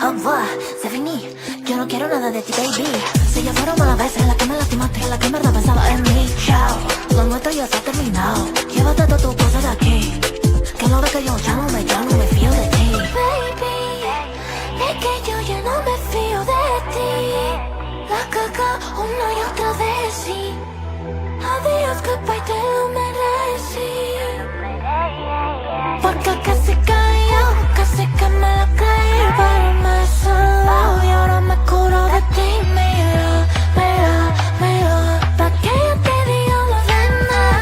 Au revoir, c'est fini. Yo no quiero nada de ti, baby. Si ya fueron malas veces las que me lastimaste, las que en verdad pensaba en mí. Chao, lo nuestro ya se ha terminado. Llévate todas tus cosas de aquí. Que no ves que yo ya no me fío de ti. Baby, es que yo ya no me fío de ti. La caca una y otra vez, sí. Adiós, goodbye, te lo merecí. Porque casi que me la creí, pero me saló y ahora me curo de ti. Mira, pa' que yo te diga la verdad.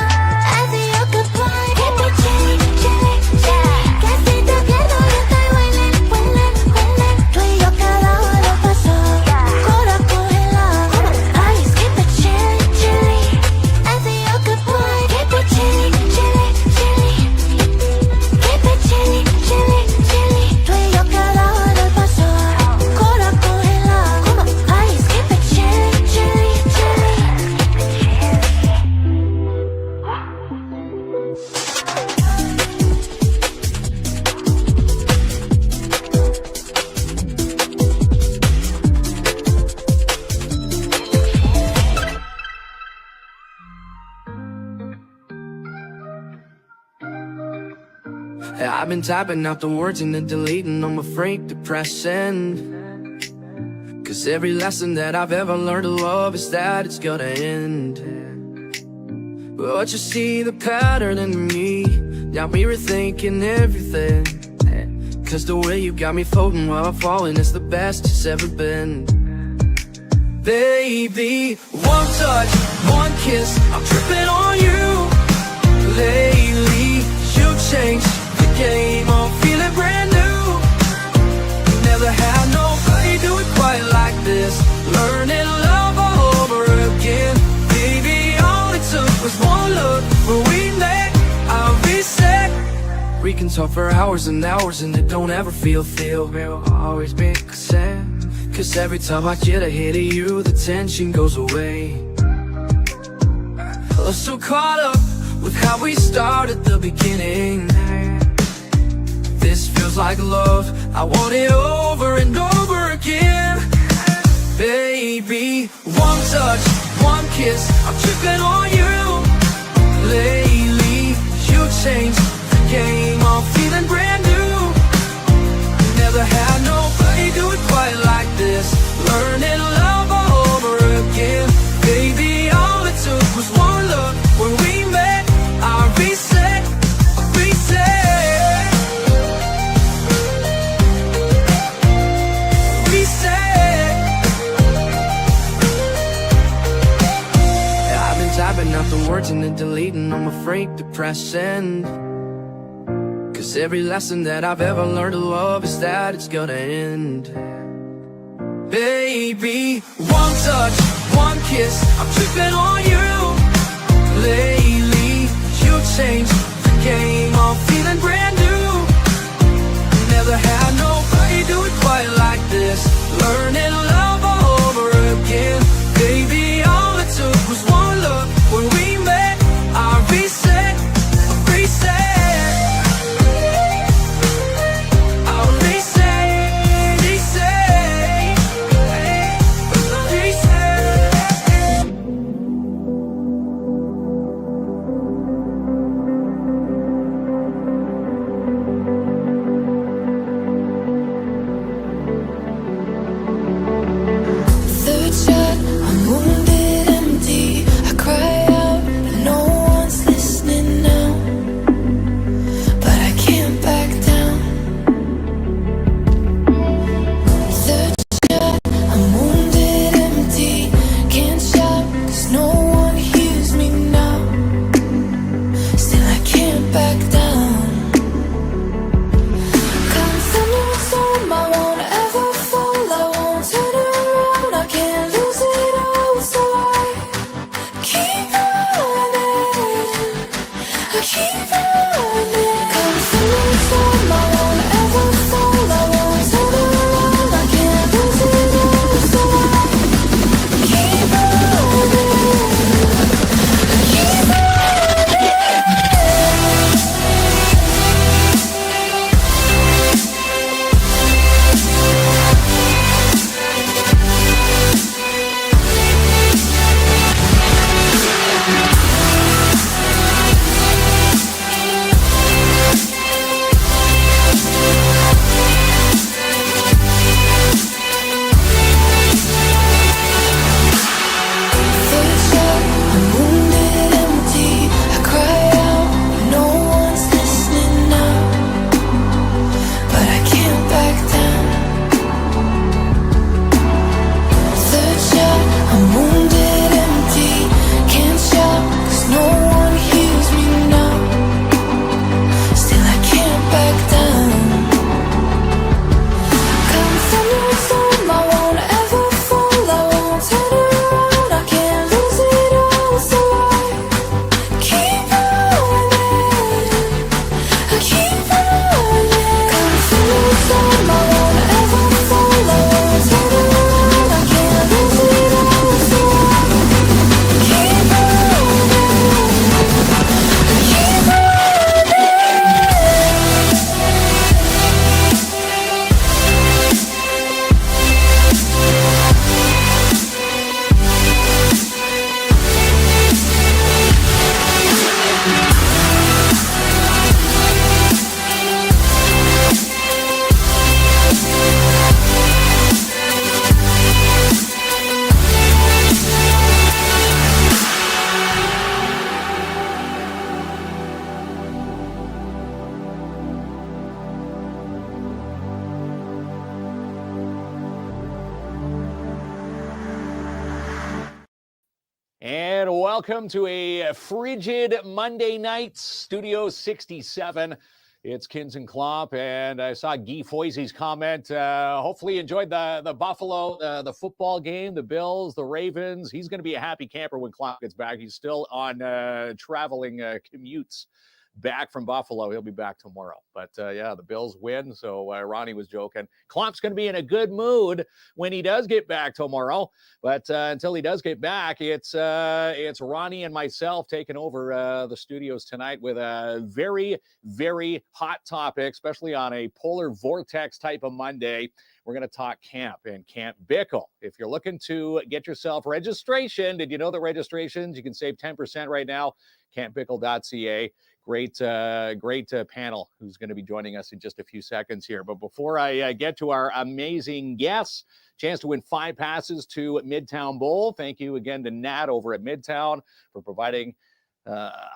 Adiós, goodbye, keep it chilly, chilly, chilly. Que si te pierdo yo estoy winning. Tú y yo cada uno pasó, cura congelado. Ice, keep it chilly, chilly. Adiós, goodbye, keep it chilly, chilly, chilly. Keep it chilly, chilly, chilly. Tú y yo cada uno pasó, cura congelado. Ice, keep it chilly, chilly, chilly. I've been typing out the words and then deleting, I'm afraid to press send. Cause every lesson that I've ever learned to love is that it's gonna end. But you see the pattern in me, got me rethinking everything. Cause the way you got me floating while I'm falling is the best it's ever been. Baby, one touch, one kiss, I'm tripping on you. Lately, you changed the game, I'm feeling brand new. Never had nobody do it quite like this. Learning love all over again. Baby, all it took was one look. When we met, I'll be set. We can talk for hours and hours and it don't ever feel We'll always be sad. Cause every time I get a hit of you, the tension goes away. I'm so caught up with how we started the beginning. This feels like love, I want it over and over again. Baby, one touch, one kiss, I'm tripping on you. Lately, you changed the game, I'm feeling brand new. Never had nobody do it quite like this. Learning love all over again. Baby, all it took was one look. When we met, I reset, reset. I've been typing out the words and then deleting, I'm afraid to press send. Cause every lesson that I've ever learned to love is that it's gonna end. Baby, one touch, one kiss, I'm tripping on you. Lately, you changed the game, I'm feeling brand new. Never had nobody do it quite like this. Learning love all over again. Baby, all it took was one look. When we met, I reset, reset. I'll reset, reset, reset. welcome to a frigid Monday night, Studio 67. It's Kins and Klomp, and I saw Guy Foisey's comment. Hopefully enjoyed the Buffalo, the football game, the Bills, the Ravens. He's going to be a happy camper when Klomp gets back. He's still on traveling commutes back from Buffalo. He'll be back tomorrow. But yeah, the Bills win. So Ronnie was joking. Klomp's going to be in a good mood when he does get back tomorrow. But until he does get back, it's Ronnie and myself taking over the studios tonight with a very, very hot topic, especially on a polar vortex type of Monday. We're going to talk camp and Camp Bickell. If you're looking to get yourself registration, did you know that registrations, you can save 10% right now? campbickell.ca. Great panel who's going to be joining us in just a few seconds here. But before I get to our amazing guests, chance to win 5 passes to Midtown Bowl. Thank you again to Nat over at Midtown for providing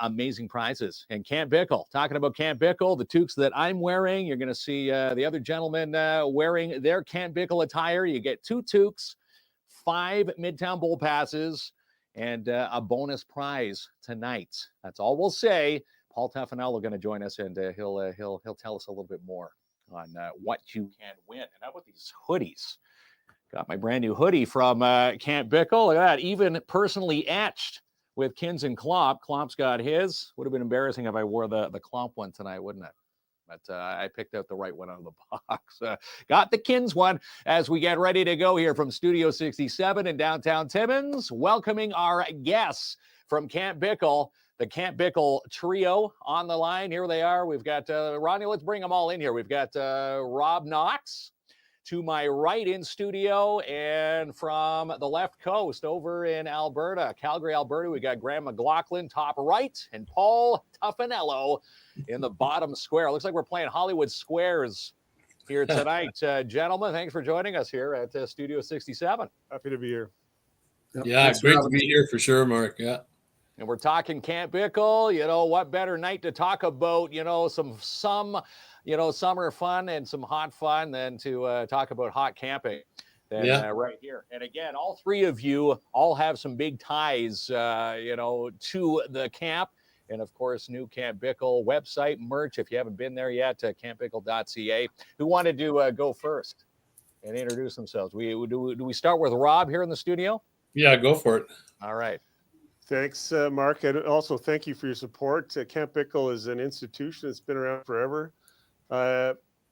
amazing prizes. And Camp Bickell, talking about Camp Bickell, the toques that I'm wearing, you're going to see the other gentlemen wearing their Camp Bickell attire. You get 2 toques, 5 Midtown Bowl passes, and a bonus prize tonight. That's all we'll say. Paul Toffanello going to join us, and he'll tell us a little bit more on what you can win. And how about these hoodies? Got my brand new hoodie from Camp Bickell. Look at that, even personally etched with Kins and Klomp. Klomp's got his. Would have been embarrassing if I wore the Klomp one tonight, wouldn't it? But I picked out the right one out of the box. Got the Kins one as we get ready to go here from Studio 67 in downtown Timmins, welcoming our guests from Camp Bickell. The Camp Bickell trio on the line. Here they are. We've got Ronnie. Let's bring them all in here. We've got Rob Knox to my right in studio, and from the left coast over in Alberta, Calgary, Alberta, we got Graham Maclachlan top right, and Paul Toffanello in the bottom square. Looks like we're playing Hollywood Squares here tonight. Gentlemen, thanks for joining us here at Studio 67. Happy to be here. Yep. Yeah, great to be here for sure, Mark. Yeah. And we're talking Camp Bickell. You know, what better night to talk about, some summer fun and some hot fun than to talk about hot camping than right here. And again, all 3 of you all have some big ties, to the camp. And of course, new Camp Bickell website, merch. If you haven't been there yet, campbickell.ca. Who wanted to go first and introduce themselves? Do we start with Rob here in the studio? Yeah, go for it. All right. Thanks, Mark. And also thank you for your support. Camp Bickell is an institution that's been around forever.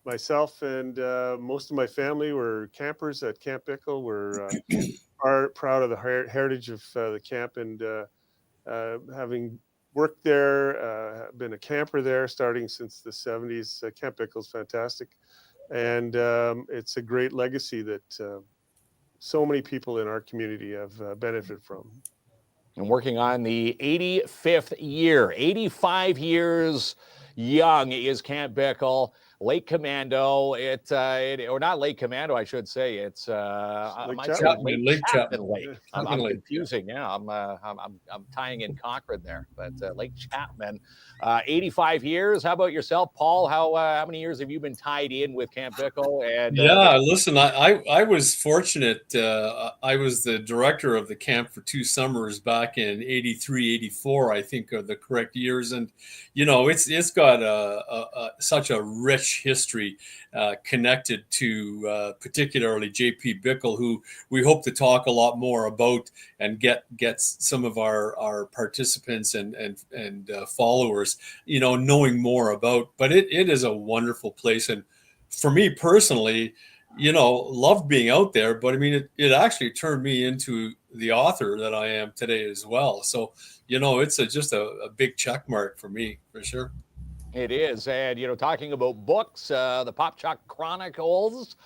Myself and most of my family were campers at Camp Bickell. We're proud of the heritage of the camp, and having worked there, been a camper there starting since the 70s. Camp Bickell's fantastic. And it's a great legacy that so many people in our community have benefited from. And working on the 85th year, 85 years young is Camp Bickell. Lake Commando, or not Lake Commando, I should say. It's Lake Chapman Lake. I'm confusing. Yeah, I'm tying in Cochrane there, but Lake Chapman, 85 years. How about yourself, Paul? How many years have you been tied in with Camp Bickell? And listen, I was fortunate. I was the director of the camp for 2 summers back in 83, 84, I think are the correct years. And it's got such a rich history connected to particularly JP Bickell, who we hope to talk a lot more about and get some of our participants and followers knowing more about. But it is a wonderful place, and for me personally, loved being out there. But I mean, it actually turned me into the author that I am today as well. So it's just a big check mark for me, for sure. It is. And, talking about books, the Pop Chuck Chronicles,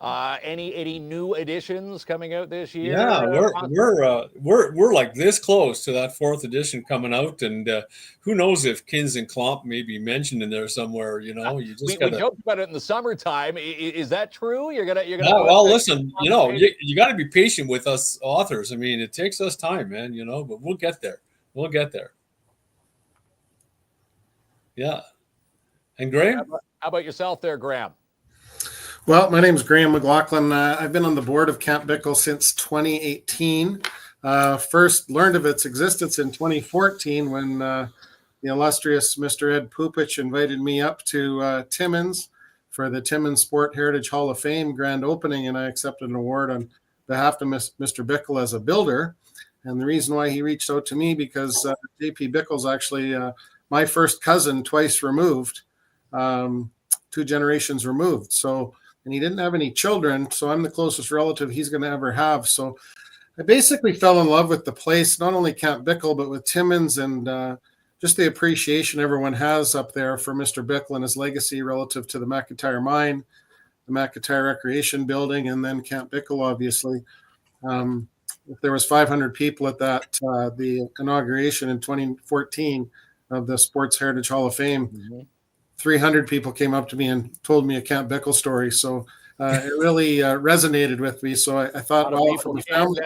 any new editions coming out this year? Yeah, we're like this close to that 4th edition coming out. And who knows if Kins and Klomp may be mentioned in there somewhere, you just we joked about it in the summertime. Is that true? You're gonna well, listen, you got to be patient with us authors. I mean, it takes us time, man, but we'll get there. Yeah. And Graham? How about yourself there, Graham? Well, my name is Graham Maclachlan. I've been on the board of Camp Bickell since 2018. First learned of its existence in 2014 when the illustrious Mr. Ed Pupich invited me up to Timmins for the Timmins Sport Heritage Hall of Fame grand opening, and I accepted an award on behalf of Mr. Bickell as a builder. And the reason why he reached out to me because JP Bickell's actually my first cousin twice removed, 2 generations removed. So, and he didn't have any children, so I'm the closest relative he's going to ever have. So I basically fell in love with the place, not only Camp Bickell, but with Timmins and just the appreciation everyone has up there for Mr. Bickell and his legacy relative to the McIntyre Mine, the McIntyre Recreation Building, and then Camp Bickell, obviously. If there was 500 people at that, the inauguration in 2014 of the Sports Heritage Hall of Fame, 300 people came up to me and told me a Camp Bickell story. So it really resonated with me. So I thought, well, from the family,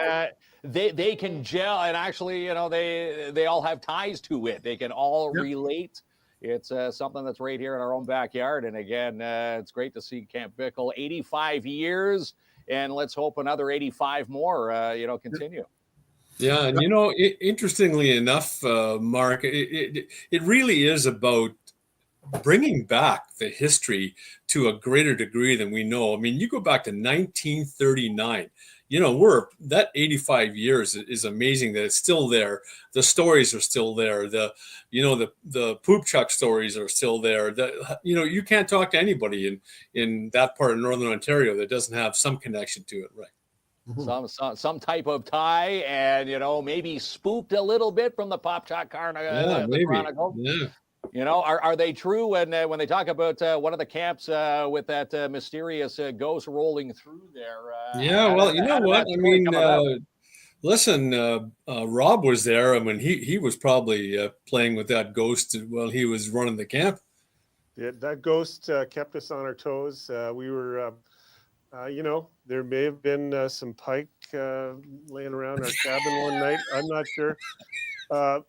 they can gel, and actually, they all have ties to it. They can all relate. It's something that's right here in our own backyard. And again, it's great to see Camp Bickell, 85 years, and let's hope another 85 more, continue. Yeah, and interestingly enough, Mark, it really is about bringing back the history to a greater degree than we know. I mean, you go back to 1939. That 85 years is amazing that it's still there. The stories are still there. The poop truck stories are still there. You can't talk to anybody in that part of Northern Ontario that doesn't have some connection to it, right? Some type of tie, and maybe spooked a little bit from the Pop Chalk Chronicle. Yeah. Are they true when they talk about one of the camps with that mysterious ghost rolling through there? Well, you know what? I mean, listen, Rob was there. I mean, he was probably playing with that ghost while he was running the camp. Yeah, that ghost kept us on our toes. We were, there may have been some pike laying around our cabin one night. I'm not sure.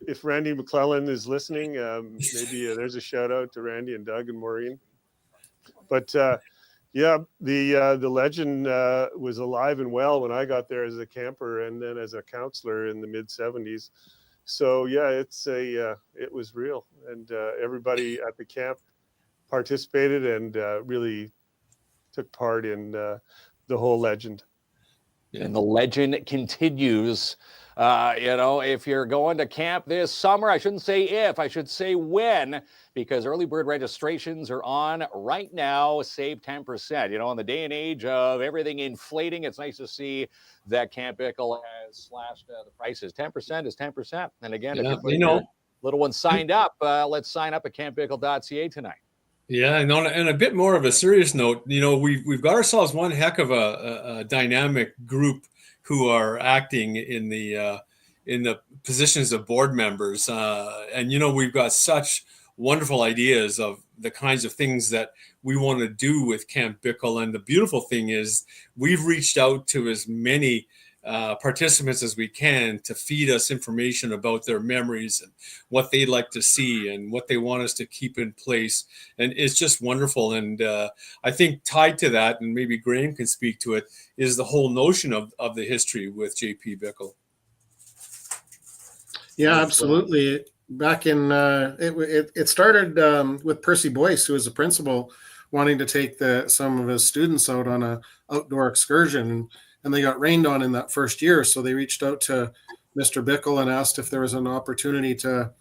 If Randy McClellan is listening, maybe there's a shout out to Randy and Doug and Maureen. But the legend was alive and well when I got there as a camper and then as a counselor in the mid 70s. So yeah, it was real, and everybody at the camp participated and really took part in the whole legend. And the legend continues. If you're going to camp this summer, I shouldn't say if, I should say when, because early bird registrations are on right now. Save 10%. In the day and age of everything inflating, it's nice to see that Camp Bickell has slashed the prices. 10% is 10%. And again, if your little one signed up, let's sign up at campbickell.ca tonight. Yeah, and a bit more of a serious note, we've got ourselves one heck of a dynamic group who are acting in the positions of board members, and we've got such wonderful ideas of the kinds of things that we want to do with Camp Bickell. And the beautiful thing is we've reached out to as many participants as we can to feed us information about their memories and what they'd like to see and what they want us to keep in place. And it's just wonderful. And I think tied to that, and maybe Graham can speak to it, is the whole notion of the history with JP Bickell. Yeah, absolutely. Back in, it started with Percy Boyce, who was a principal, wanting to take some of his students out on a outdoor excursion, and they got rained on in that first year. So they reached out to Mr. Bickell and asked if there was an opportunity to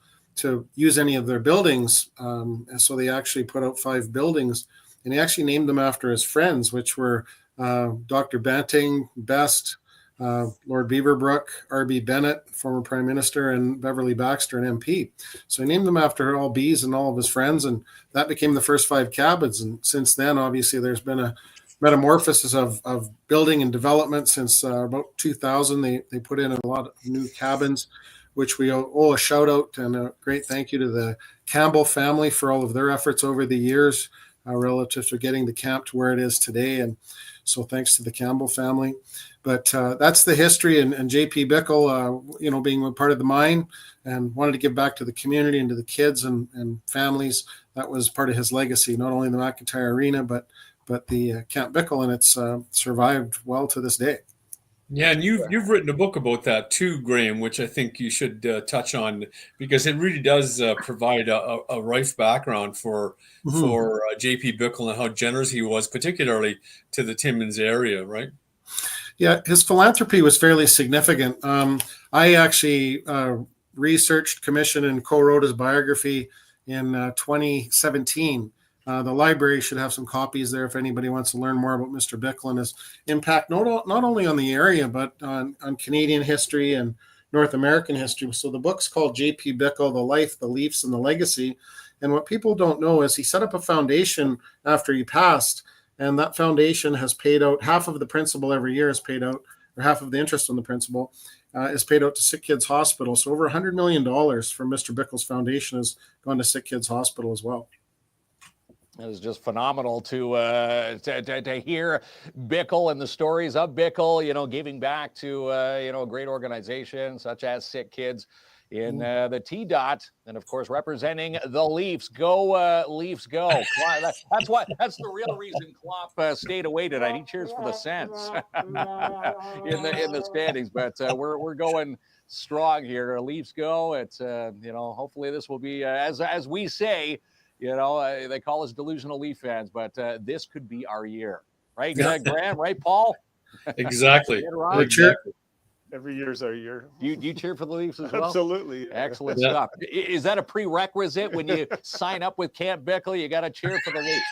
use any of their buildings. And so they actually put out 5 buildings, and he actually named them after his friends, which were Dr. Banting, Best, Lord Beaverbrook, R.B. Bennett, former Prime Minister, and Beverly Baxter, an MP. So he named them after all B's and all of his friends, and that became the first 5 cabins. And since then, obviously, there's been a metamorphosis of building and development since about 2000. They put in a lot of new cabins, which we owe a shout out and a great thank you to the Campbell family for all of their efforts over the years relative to getting the camp to where it is today. And so thanks to the Campbell family. But that's the history, and JP Bickell, being a part of the mine and wanted to give back to the community and to the kids and families. That was part of his legacy, not only the McIntyre Arena, but the Camp Bickell, and it's survived well to this day. Yeah, and you've written a book about that too, Graham, which I think you should touch on, because it really does provide a rife background for Mhm. J.P. Bickell and how generous he was, particularly to the Timmins area, right? Yeah, his philanthropy was fairly significant. I actually researched, commissioned, and co-wrote his biography in 2017. The library should have some copies there if anybody wants to learn more about Mr. Bickell and his impact, not only on the area, but on Canadian history and North American history. So the book's called J.P. Bickell, The Life, the Leafs, and the Legacy. And what people don't know is he set up a foundation after he passed, and that foundation has paid out half of the principal every year is paid out, or half of the interest on the principal is paid out to Sick Kids Hospital. So over $100 million from Mr. Bickell's foundation has gone to Sick Kids Hospital as well. It was just phenomenal to hear Bickell and the stories of Bickell, giving back to, a great organization such as Sick Kids in the T-Dot, and of course representing the Leafs. Go Leafs, go! That's the real reason Klopp stayed away tonight. He cheers for the Sens in the standings, but we're going strong here. Leafs go! It's hopefully this will be as we say. They call us delusional Leaf fans, but this could be our year, right, Graham? Right, Paul? Exactly. Exactly. Every year's our year. You cheer for the Leafs as well? Absolutely. Excellent stuff. Is that a prerequisite when you sign up with Camp Bickell? You got to cheer for the Leafs.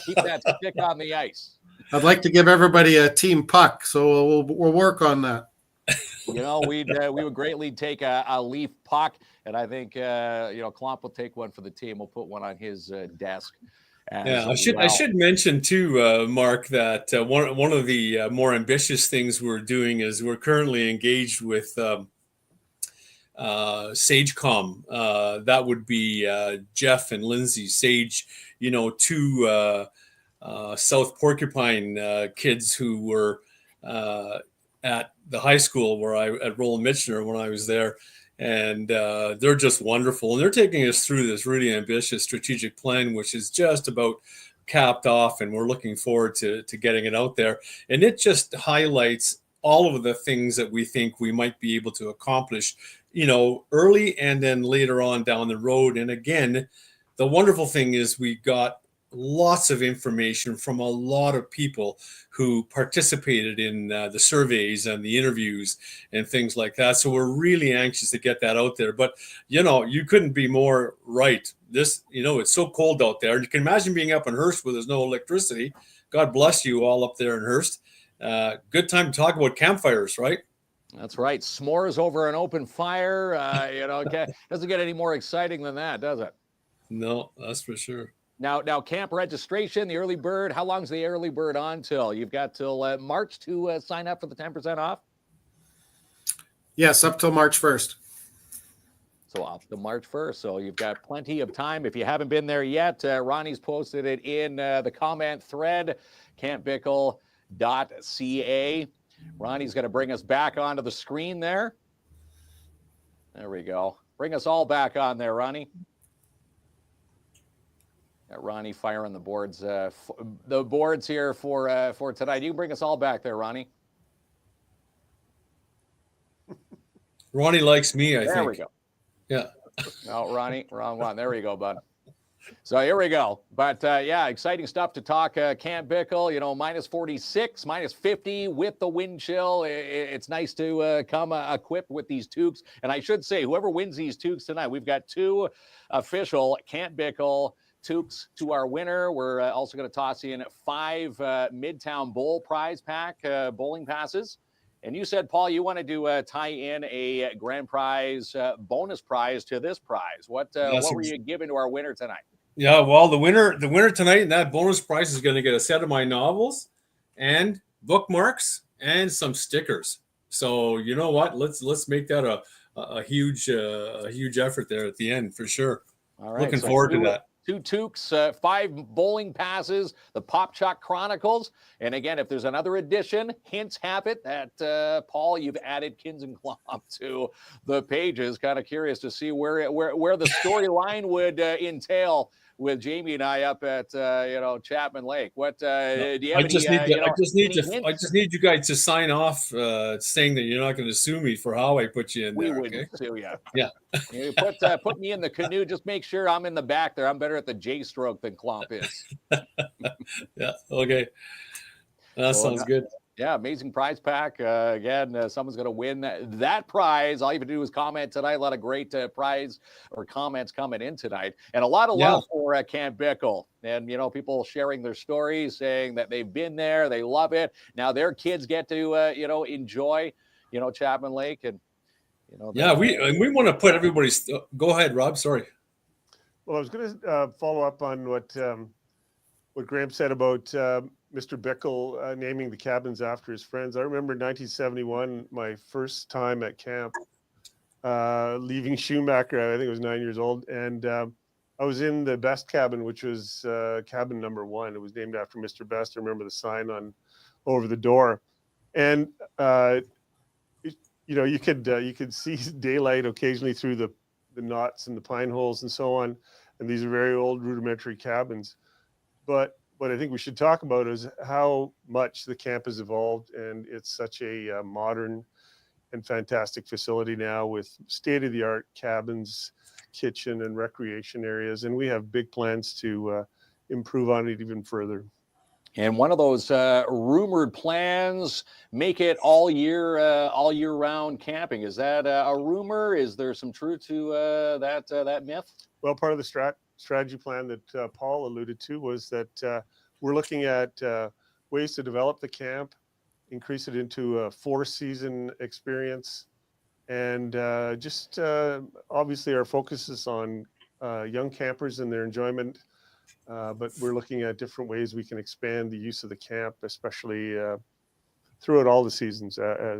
Keep that stick on the ice. I'd like to give everybody a team puck, so we'll work on that. We would greatly take a Leaf puck, and I think Klopp will take one for the team. We'll put one on his desk. Yeah, I should mention too, Mark, that one of the more ambitious things we're doing is we're currently engaged with SageCom. That would be Jeff and Lindsay Sage, two South Porcupine kids who were at the high school at Roland Michener when I was there. And they're just wonderful. And they're taking us through this really ambitious strategic plan, which is just about capped off. And we're looking forward to getting it out there. And it just highlights all of the things that we think we might be able to accomplish, early and then later on down the road. And again, the wonderful thing is we got lots of information from a lot of people who participated in the surveys and the interviews and things like that. So we're really anxious to get that out there. But, you couldn't be more right. This, it's so cold out there. You can imagine being up in Hearst where there's no electricity. God bless you all up there in Hearst. Good time to talk about campfires, right? That's right. S'mores over an open fire. Doesn't get any more exciting than that, does it? No, that's for sure. Now, camp registration, the early bird, how long's the early bird on till? You've got till March to sign up for the 10% off? Yes, up till March 1st. So up to March 1st. So you've got plenty of time. If you haven't been there yet, Ronnie's posted it in the comment thread, campbickell.ca. Ronnie's going to bring us back onto the screen there. There we go. Bring us all back on there, Ronnie. Ronnie firing the boards, the boards here for tonight. You can bring us all back there, Ronnie. Ronnie likes me, I think. There we go. Yeah. No, Ronnie, wrong one. There we go, bud. So here we go. But exciting stuff to talk. Camp Bickell, minus 46, minus 50 with the wind chill. It's nice to come equipped with these toques. And I should say, whoever wins these toques tonight, we've got two official Camp Bickell toques to our winner. We're also going to toss in 5 Midtown Bowl prize pack bowling passes. And you said, Paul, you wanted to tie in a grand prize bonus prize to this prize. What were you giving to our winner tonight? Yeah, well, the winner tonight in that bonus prize is going to get a set of my novels and bookmarks and some stickers. So you know what? Let's make that a huge effort there at the end for sure. All right, looking forward to that. 2 toques, 5 bowling passes, the Pop Chalk Chronicles. And again, if there's another edition, hints have it that, Paul, you've added Kins and Klomp to the pages. Kind of curious to see where the storyline would entail with Jamie and I up at Chapman Lake. What do you have I just need you guys to sign off saying that you're not going to sue me for how I put you in We there. wouldn't Okay. sue you. Yeah. You put me in the canoe. Just make sure I'm in the back there. I'm better at the J stroke than Klomp is. Yeah. Okay. That sounds good. Yeah, amazing prize pack. Again, someone's going to win that prize. All you have to do is comment tonight. A lot of great prize or comments coming in tonight. And a lot of love for Camp Bickell. And, people sharing their stories, saying that they've been there. They love it. Now their kids get to, enjoy, Chapman Lake. And, we want to put everybody's – go ahead, Rob. Sorry. Well, I was going to follow up on what Graham said about Mr. Bickell naming the cabins after his friends. I remember in 1971, my first time at camp, leaving Schumacher. I think I was 9 years old, and I was in the Best cabin, which was cabin number 1. It was named after Mr. Best. I remember the sign over the door, and you could see daylight occasionally through the knots and the pine holes and so on. And these are very old rudimentary cabins, but what I think we should talk about is how much the camp has evolved, and it's such a modern and fantastic facility now with state-of-the-art cabins, kitchen, and recreation areas, and we have big plans to improve on it even further. And one of those rumored plans, make it all year round camping. Is that a rumor? Is there some truth to that myth? Well, part of the strategy plan that Paul alluded to was that we're looking at ways to develop the camp, increase it into a 4-season experience, and obviously our focus is on young campers and their enjoyment, but we're looking at different ways we can expand the use of the camp, especially throughout all the seasons. So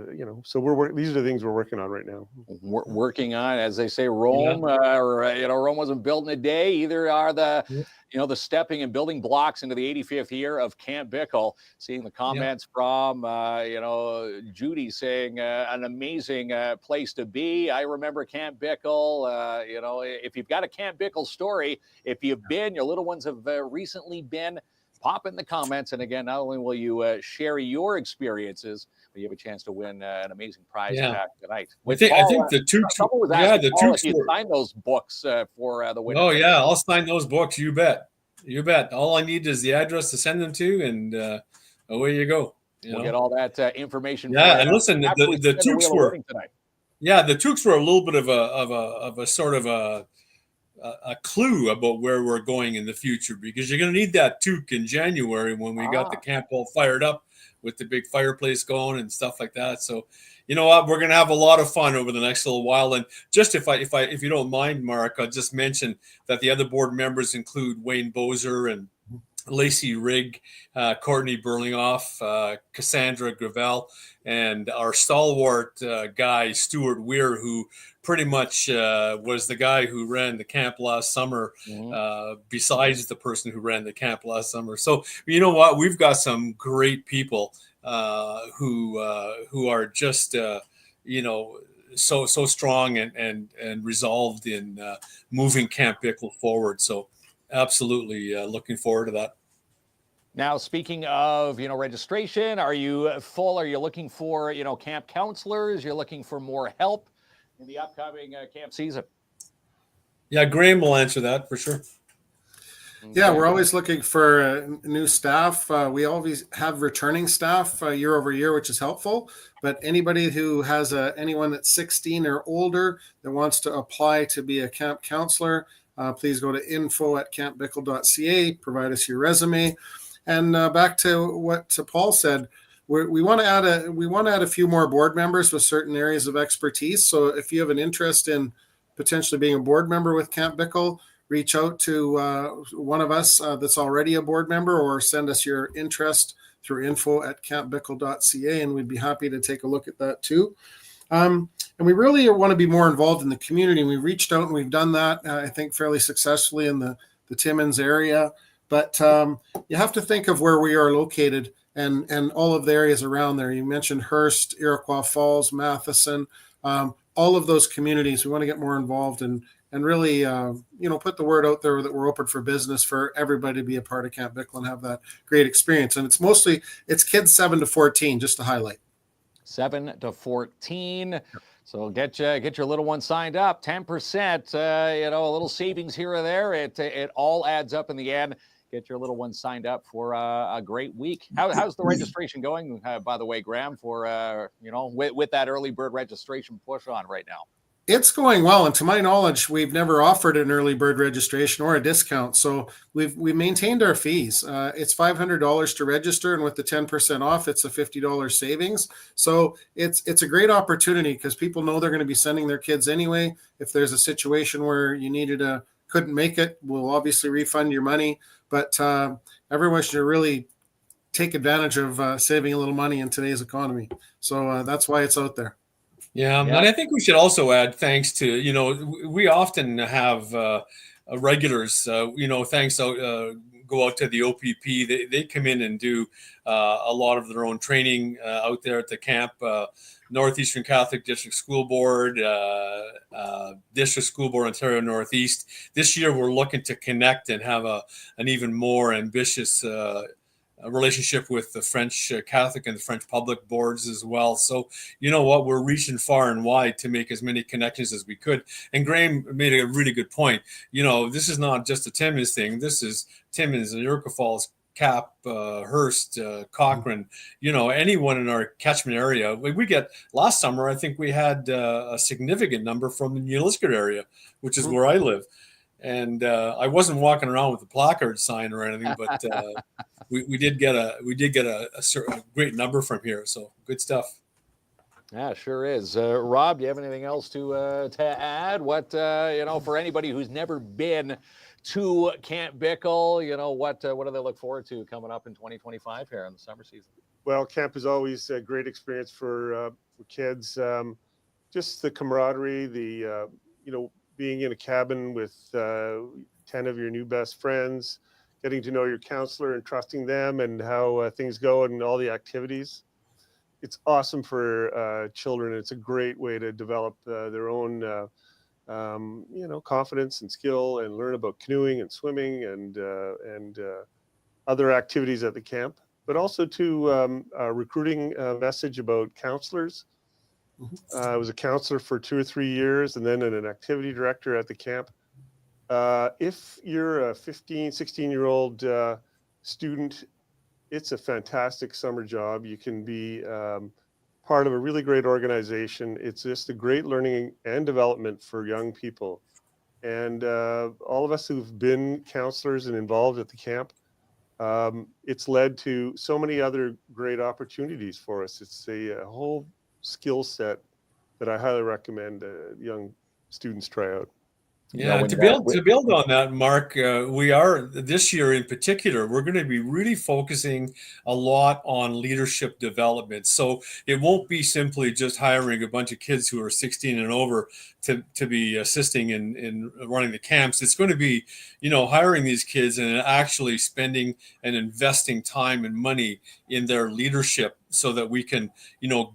these are the things we're working on right now. We're working on, as they say, Rome. Rome wasn't built in a day. Either are the the stepping and building blocks into the 85th year of Camp Bickell. Seeing the comments from Judy saying an amazing place to be. I remember Camp Bickell. If you've got a Camp Bickell story, if you've been, your little ones have recently been, pop in the comments. And again, not only will you share your experices, but you have a chance to win an amazing prize pack tonight. I think the Tukes. The Tukes signed those books for the winner. Oh yeah, I'll sign those books. You bet. All I need is the address to send them to, and away you go. We'll get all that information. Yeah, and listen, the Tukes were. Yeah, the Tukes were a little bit of a sort of a clue about where we're going in the future, because you're going to need that toque in January when we got the camp all fired up with the big fireplace going and stuff like that. So, you know what, we're going to have a lot of fun over the next little while. And just if you don't mind, Mark, I'll just mention that the other board members include Wayne Bozer and Lacey Rigg, Courtney Burlingoff, Cassandra Gravel, and our stalwart guy, Stuart Weir, who pretty much was the guy who ran the camp last summer, besides the person who ran the camp last summer. So, you know what? We've got some great people who are just, so strong and resolved in moving Camp Bickell forward. So absolutely looking forward to that. Now, speaking of, registration, are you full? Are you looking for, camp counselors? You're looking for more help in the upcoming camp season? Yeah, Graham will answer that for sure. Yeah, we're always looking for new staff. We always have returning staff year over year, which is helpful. But anybody who has anyone that's 16 or older that wants to apply to be a camp counselor, please go to info@campbickell.ca, provide us your resume. And back to what Paul said, we want to add a few more board members with certain areas of expertise. So if you have an interest in potentially being a board member with Camp Bickell, reach out to one of us that's already a board member, or send us your interest through info@campbickell.ca, and we'd be happy to take a look at that too. And we really want to be more involved in the community. We reached out and we've done that, I think, fairly successfully in the Timmins area. But you have to think of where we are located and all of the areas around there. You mentioned Hearst, Iroquois Falls, Matheson, all of those communities. We want to get more involved and and really, put the word out there that we're open for business for everybody to be a part of Camp Bickell and have that great experience. And it's kids 7 to 14, just to highlight. 7 to 14. So get your little one signed up. 10%, a little savings here or there. It all adds up in the end. Get your little one signed up for a great week. How's the registration going, by the way, Graham, for, with that early bird registration push on right now? It's going well, and to my knowledge, we've never offered an early bird registration or a discount. So we maintained our fees. It's $500 to register, and with the 10% off, it's a $50 savings. So it's a great opportunity because people know they're going to be sending their kids anyway. If there's a situation where you couldn't make it, we'll obviously refund your money. But everyone should really take advantage of saving a little money in today's economy. So that's why it's out there. Yeah, and I think we should also add thanks to, we often have regulars, thanks go out to the OPP. They come in and do a lot of their own training out there at the camp. Northeastern Catholic District School Board, District School Board, Ontario Northeast. This year, we're looking to connect and have an even more ambitious relationship with the French Catholic and the French public boards as well. So, you know what, we're reaching far and wide to make as many connections as we could. And Graham made a really good point. This is not just a Timmins thing. This is Timmins and Iroquois Falls, Cap, Hearst, Cochrane, anyone in our catchment area. We get, last summer, I think we had a significant number from the Unilisket area, which is where I live. And I wasn't walking around with a placard sign or anything, but we did get a great number from here. So good stuff. Yeah, sure is. Rob, do you have anything else to add? What for anybody who's never been to Camp Bickell, what do they look forward to coming up in 2025 here in the summer season? Well, camp is always a great experience for kids. Just the camaraderie, being in a cabin with 10 of your new best friends, getting to know your counselor and trusting them and how things go and all the activities. It's awesome for children. It's a great way to develop their own, confidence and skill and learn about canoeing and swimming and other activities at the camp, but also to a recruiting message about counselors. I was a counselor for 2 or 3 years and then an activity director at the camp. If you're a 15, 16-year-old student, it's a fantastic summer job. You can be part of a really great organization. It's just a great learning and development for young people. And all of us who've been counselors and involved at the camp, it's led to so many other great opportunities for us. It's a whole skill set that I highly recommend young students try out. Yeah, to build on that, Mark, we are this year in particular, we're going to be really focusing a lot on leadership development. So it won't be simply just hiring a bunch of kids who are 16 and over to be assisting in running the camps. It's going to be, hiring these kids and actually spending and investing time and money in their leadership so that we can,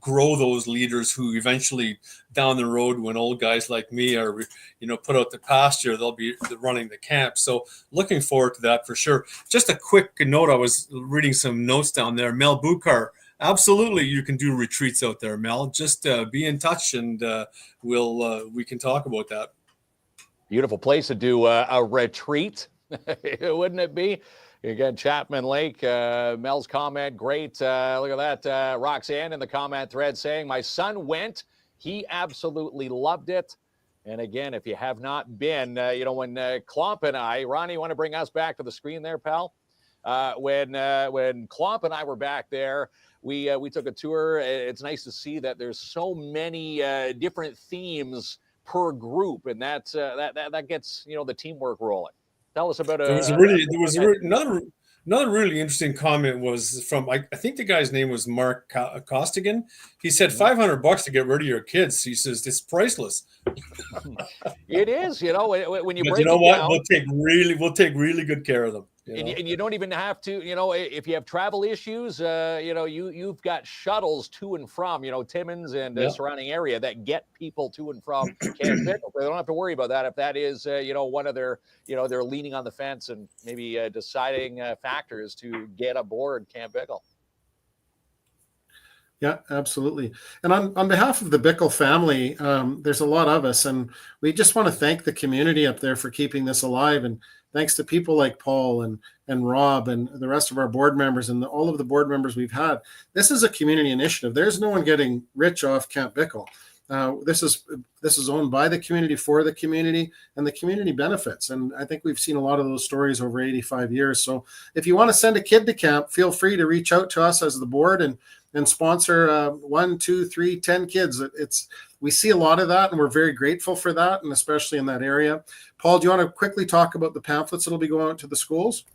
grow those leaders who eventually down the road, when old guys like me are, put out the pasture, they'll be running the camp. So looking forward to that for sure. Just a quick note. I was reading some notes down there. Mel Buchar, absolutely, you can do retreats out there, Mel. Just be in touch and we can talk about that. Beautiful place to do a retreat, wouldn't it be? Again, Chapman Lake, Mel's comment, great. Look at that. Roxanne in the comment thread saying, my son went. He absolutely loved it. And again, if you have not been, when Klomp and I, Ronnie, you want to bring us back to the screen there, pal? When Klomp and I were back there, we took a tour. It's nice to see that there's so many different themes per group, and that gets the teamwork rolling. Tell us about another really interesting comment was from I think the guy's name was Mark Costigan. He said $500 to get rid of your kids. He says it's priceless. It is, when you break you know it what? down, We'll take really good care of them. And you don't even have to, if you have travel issues, you've got shuttles to and from, Timmins and surrounding area that get people to and from Camp Bickell. They don't have to worry about that if that is, one of their, they're leaning on the fence and maybe deciding factors to get aboard Camp Bickell. Yeah, absolutely. And on behalf of the Bickell family, there's a lot of us, and we just want to thank the community up there for keeping this alive. And thanks to people like Paul and Rob and the rest of our board members and all of the board members we've had. This is a community initiative. There's no one getting rich off Camp Bickell. This is owned by the community for the community, and the community benefits. And I think we've seen a lot of those stories over 85 years. So if you want to send a kid to camp, feel free to reach out to us as the board and sponsor 1, 2, 3, 10 kids. We see a lot of that, and we're very grateful for that, and especially in that area. Paul, do you want to quickly talk about the pamphlets that'll be going out to the schools?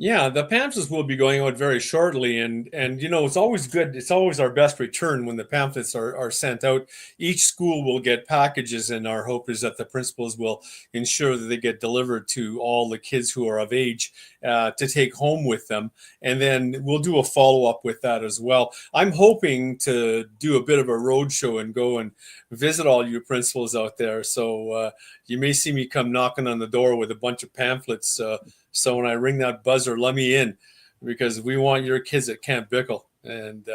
Yeah, the pamphlets will be going out very shortly, and it's always good. It's always our best return when the pamphlets are sent out. Each school will get packages, and our hope is that the principals will ensure that they get delivered to all the kids who are of age to take home with them, and then we'll do a follow-up with that as well. I'm hoping to do a bit of a road show and go and visit all you principals out there, so you may see me come knocking on the door with a bunch of pamphlets. So when I ring that buzzer, let me in, because we want your kids at Camp Bickell, and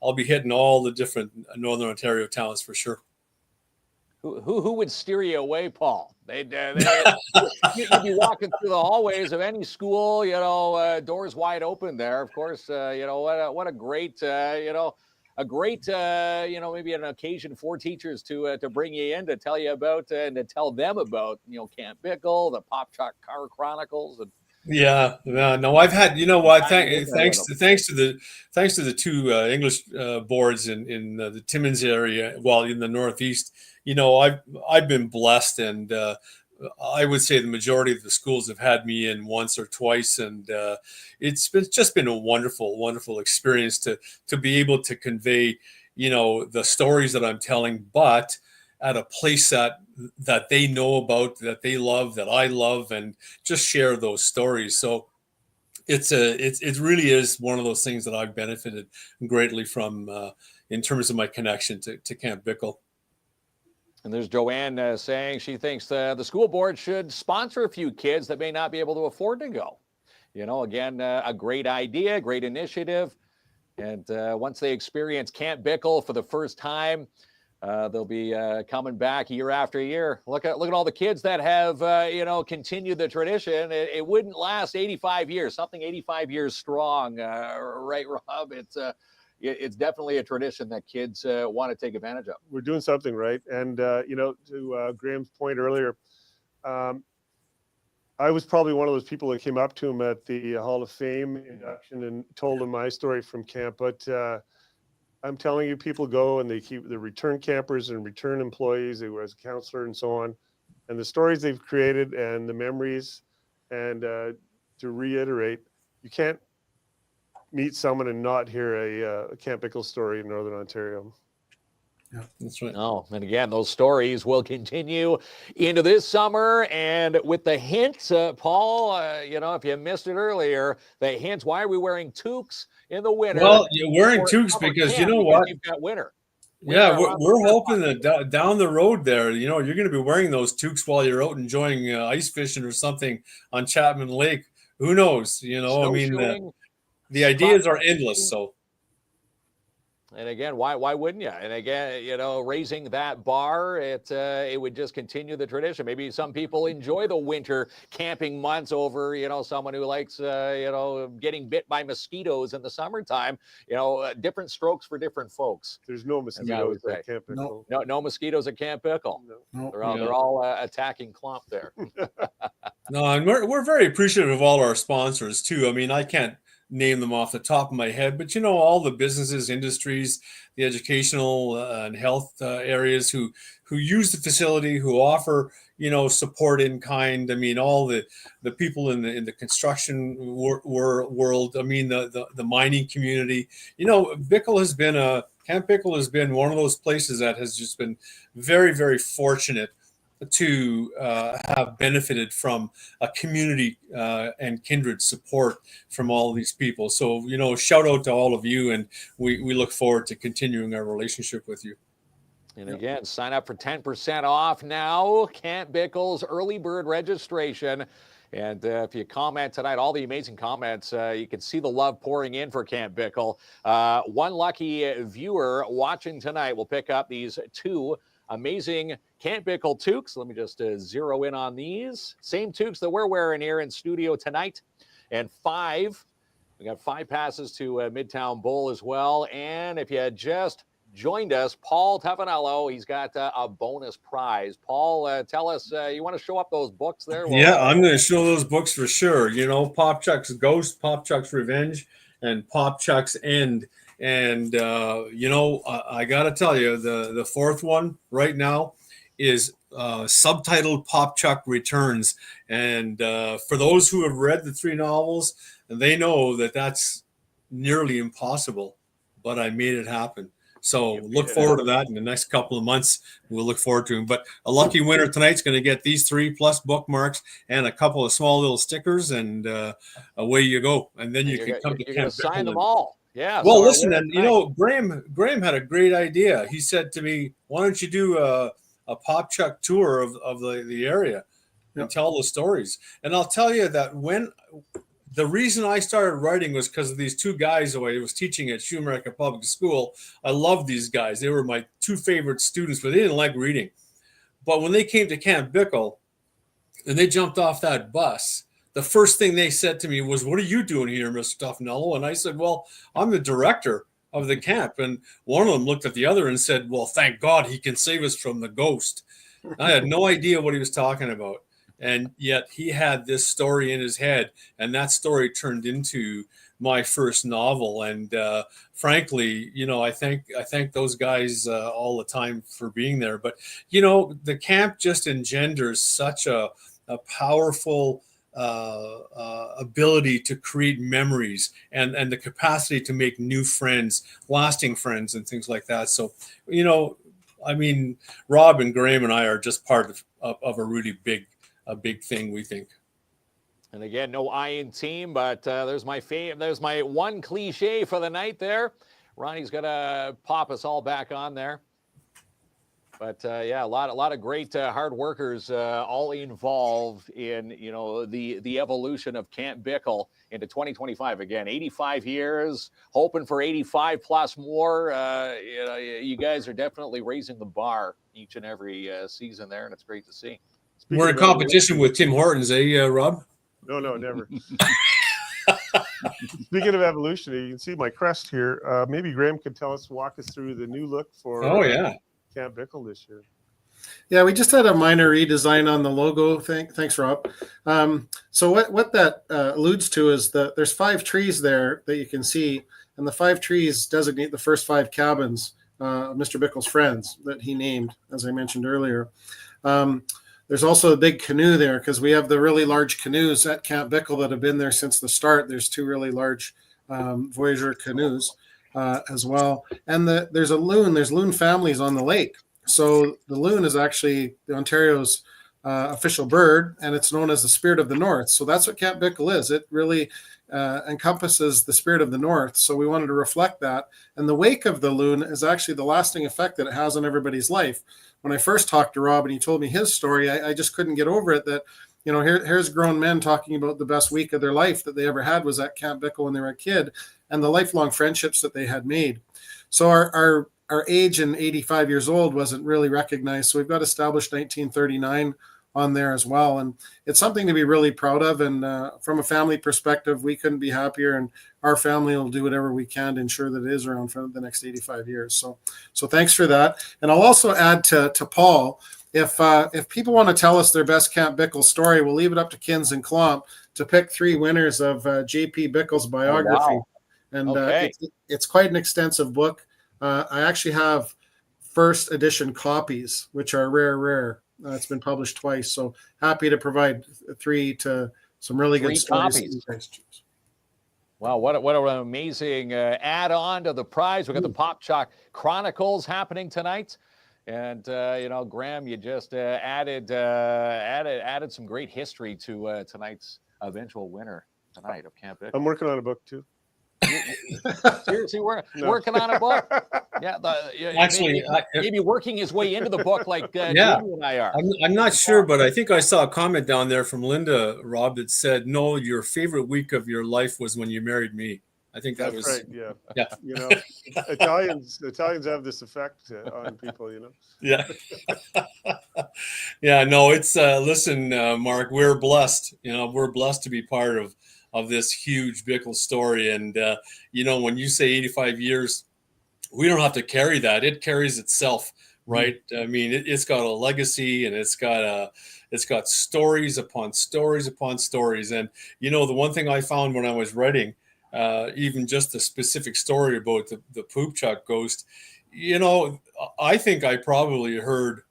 I'll be hitting all the different Northern Ontario towns for sure. Who would steer you away, Paul? You'd be walking through the hallways of any school, doors wide open there. Of course, what a great, maybe an occasion for teachers to bring you in to tell you about and to tell them about, Camp Bickell, the Pop Truck Car Chronicles, and no, I've had, thanks to the two English boards in the Timmins area, in the Northeast, I've been blessed, and I would say the majority of the schools have had me in once or twice, and it's just been a wonderful, wonderful experience to be able to convey, the stories that I'm telling, but at a place that they know about, that they love, that I love, and just share those stories. So it really is one of those things that I've benefited greatly from in terms of my connection to Camp Bickell. And there's Joanne saying she thinks the school board should sponsor a few kids that may not be able to afford to go. Again, a great idea, great initiative. And once they experience Camp Bickell for the first time, they'll be coming back year after year. Look at all the kids that have, continued the tradition. It wouldn't last 85 years, something 85 years strong. Right, Rob? It's definitely a tradition that kids want to take advantage of. We're doing something right. And, to Graham's point earlier, I was probably one of those people that came up to him at the Hall of Fame induction and told him my story from camp. But I'm telling you, people go and they keep the return campers and return employees. They were as a counselor and so on. And the stories they've created and the memories. And to reiterate, you can't meet someone and not hear a Camp Bickell story in Northern Ontario. Yeah, that's right. Oh, and again, those stories will continue into this summer. And with the hints, Paul, if you missed it earlier, the hints, why are we wearing toques in the winter? Well, you're wearing toques because you know what? You've got winter. Yeah, we're hoping that down the road there, you're going to be wearing those toques while you're out enjoying ice fishing or something on Chapman Lake. Who knows? The ideas are endless. So. And again, why wouldn't you? And again, raising that bar, it would just continue the tradition. Maybe some people enjoy the winter camping months over, someone who likes, getting bit by mosquitoes in the summertime. Different strokes for different folks. There's no mosquitoes at Camp Bickell. No mosquitoes at Camp Bickell. No. They're all attacking clump there. No, and we're very appreciative of all our sponsors too. I mean, I can't name them off the top of my head, but all the businesses, industries, the educational and health areas who use the facility, who offer support in kind. I mean, all the people in the construction world. I mean, the mining community. Camp Bickell has been one of those places that has just been very, very fortunate to have benefited from a community and kindred support from all these people. So, shout out to all of you, and we look forward to continuing our relationship with you. And again, sign up for 10% off now. Camp Bickell's early bird registration. And if you comment tonight, all the amazing comments, you can see the love pouring in for Camp Bickell. One lucky viewer watching tonight will pick up these 2 amazing Camp Bickell toques. Let me just zero in on these. Same toques that we're wearing here in studio tonight. And we got 5 passes to Midtown Bowl as well. And if you just joined us, Paul Toffanello, he's got a bonus prize. Paul, tell us, you want to show up those books there? Yeah, I'm going to show those books for sure. Pop Chuck's Ghost, Pop Chuck's Revenge, and Pop Chuck's End. And, I got to tell you, the 4th one right now is subtitled Pop Chuck Returns. And for those who have read the 3 novels, they know that that's nearly impossible, but I made it happen. So look forward to that in the next couple of months. We'll look forward to them. But a lucky winner tonight's going to get these 3 plus bookmarks and a couple of small little stickers, and away you go. And then you can come to Camp Bickell. Sign them all. Yeah. Well, listen, and Graham had a great idea. He said to me, "Why don't you do a Pop Chuck tour of the area and tell the stories?" And I'll tell you that the reason I started writing was because of these 2 guys who I was teaching at Shoemaker Public School. I loved these guys. They were my 2 favorite students, but they didn't like reading. But when they came to Camp Bickell and they jumped off that bus, the first thing they said to me was, "What are you doing here, Mr. Toffanello?" And I said, "Well, I'm the director of the camp." And one of them looked at the other and said, "Well, thank God he can save us from the ghost." I had no idea what he was talking about. And yet he had this story in his head, and that story turned into my first novel. And frankly, I thank those guys all the time for being there. But the camp just engenders such a powerful ability to create memories and the capacity to make new friends, lasting friends, and things like that. So, Rob and Graham and I are just part of a really big thing, we think. And again, no I in team, but there's my one cliche for the night there. Ronnie's going to pop us all back on there. But a lot of great hard workers all involved in the evolution of Camp Bickell into 2025. Again, 85 years, hoping for 85 plus more. You guys are definitely raising the bar each and every season there, and it's great to see. We're in competition with Tim Hortons, Rob? No, never. Speaking of evolution, you can see my crest here. Maybe Graham could walk us through the new look for Camp Bickell this year. Yeah, we just had a minor redesign on the logo. Thanks, Rob. So what that alludes to is that there's 5 trees there that you can see, and the 5 trees designate the first 5 cabins of Mr. Bickell's friends that he named, as I mentioned earlier. There's also a big canoe there because we have the really large canoes at Camp Bickell that have been there since the start. There's 2 really large Voyager canoes as well. And there's a loon. There's loon families on the lake. So the loon is actually Ontario's official bird, and it's known as the Spirit of the North. So that's what Camp Bickell is. It really encompasses the Spirit of the North. So we wanted to reflect that. And the wake of the loon is actually the lasting effect that it has on everybody's life. When I first talked to Rob and he told me his story, I just couldn't get over it that, here's grown men talking about the best week of their life that they ever had was at Camp Bickell when they were a kid, and the lifelong friendships that they had made. So our age in 85 years old wasn't really recognized. So we've got established 1939 on there as well. And it's something to be really proud of. And from a family perspective, we couldn't be happier. And our family will do whatever we can to ensure that it is around for the next 85 years. So thanks for that. And I'll also add to Paul, if people want to tell us their best Camp Bickell story, we'll leave it up to Kins and Klomp to pick 3 winners of J.P. Bickell's biography. Oh, wow. And it's quite an extensive book. I actually have first edition copies, which are rare. It's been published twice. So happy to provide 3 to some really good stories. Wow, what an amazing add-on to the prize. We've got the Pop Chuck Chronicles happening tonight. And Graham, you just added some great history to tonight's eventual winner tonight of Camp Bickell. I'm working on a book too. Seriously, we're working on a book. Yeah, Actually, maybe working his way into the book like Jamie and I are. I'm not sure, but I think I saw a comment down there from Linda, Rob, that said, "No, your favorite week of your life was when you married me." I think that was right. Yeah. Italians have this effect on people. Yeah. Yeah. No, it's listen, Mark. We're blessed. We're blessed to be part of this huge Bickell story. And when you say 85 years, we don't have to carry that. It carries itself, right? I mean, it's got a legacy, and it's got stories upon stories upon stories. And the one thing I found when I was writing, even just a specific story about the poop chuck ghost, I think I probably heard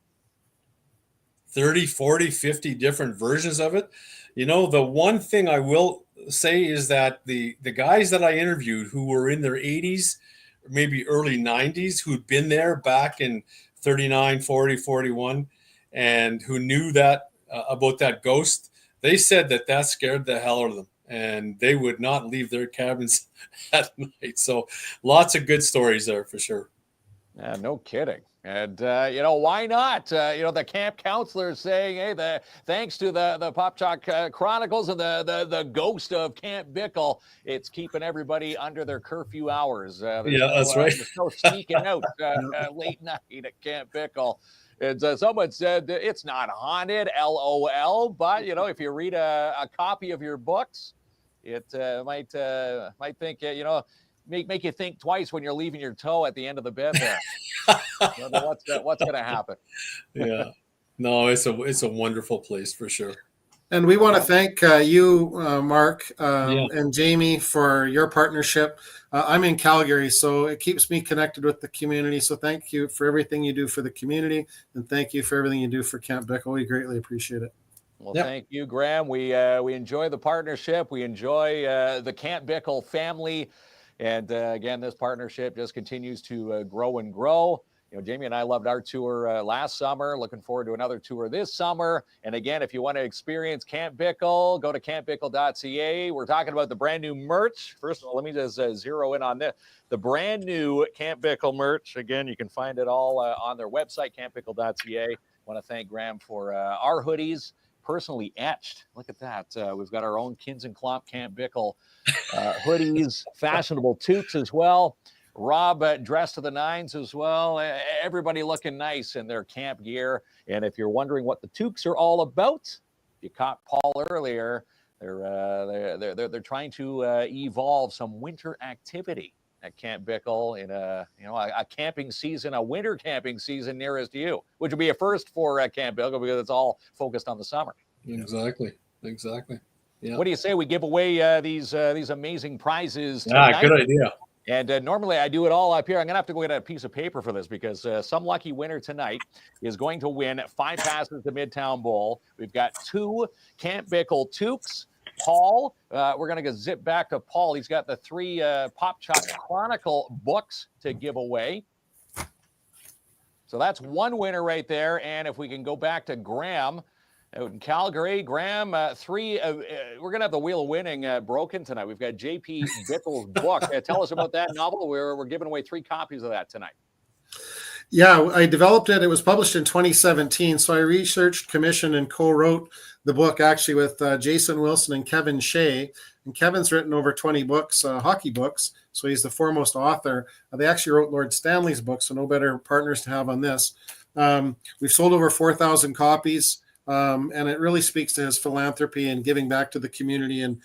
30, 40, 50 different versions of it. The one thing I will say is that the guys that I interviewed who were in their 80s, maybe early 90s, who'd been there back in 39, 40, 41, and who knew that about that ghost, they said that scared the hell out of them, and they would not leave their cabins at night. So lots of good stories there for sure. Yeah, no kidding. And, why not? The camp counselors saying, hey, thanks to the Pop Chalk Chronicles and the ghost of Camp Bickell, it's keeping everybody under their curfew hours. That's right. There's no sneaking out late night at Camp Bickell. And someone said it's not haunted, LOL. But, if you read a copy of your books, it might think, make you think twice when you're leaving your toe at the end of the bed there. What's going to happen? Yeah. No, it's a wonderful place for sure. And we want to thank you, Mark, and Jamie for your partnership. I'm in Calgary, so it keeps me connected with the community. So thank you for everything you do for the community, and thank you for everything you do for Camp Bickell. We greatly appreciate it. Well, Thank you, Graham. We enjoy the partnership. We enjoy the Camp Bickell family. And again, this partnership just continues to grow and grow. Jamie and I loved our tour last summer. Looking forward to another tour this summer. And again, if you want to experience Camp Bickell, go to campbickell.ca. We're talking about the brand new merch. First of all, let me just zero in on this. The brand new Camp Bickell merch. Again, you can find it all on their website, campbickell.ca. I want to thank Graham for our hoodies. Personally etched. Look at that. We've got our own Kins and Klomp Camp Bickell hoodies, fashionable toques as well. Rob dressed to the nines as well. Everybody looking nice in their camp gear. And if you're wondering what the toques are all about, you caught Paul earlier. They're trying to evolve some winter activity at Camp Bickell in a camping season, a winter camping season nearest you, which would be a first for Camp Bickell because it's all focused on the summer. Exactly. Yeah. What do you say we give away these amazing prizes tonight? Yeah, good idea. And normally I do it all up here. I'm going to have to go get a piece of paper for this because some lucky winner tonight is going to win 5 passes to Midtown Bowl. We've got 2 Camp Bickell toques. Paul, we're going to go zip back to Paul. He's got the 3 Pop Chalk Chronicle books to give away. So that's one winner right there. And if we can go back to Graham out in Calgary, Graham, 3. We're going to have the wheel of winning broken tonight. We've got J.P. Bickell's book. Tell us about that novel. We're giving away 3 copies of that tonight. Yeah, I developed it. It was published in 2017. So I researched, commissioned, and co-wrote the book actually with Jason Wilson and Kevin Shea. And Kevin's written over 20 books, hockey books. So he's the foremost author. They actually wrote Lord Stanley's book, so no better partners to have on this. We've sold over 4,000 copies. And it really speaks to his philanthropy and giving back to the community and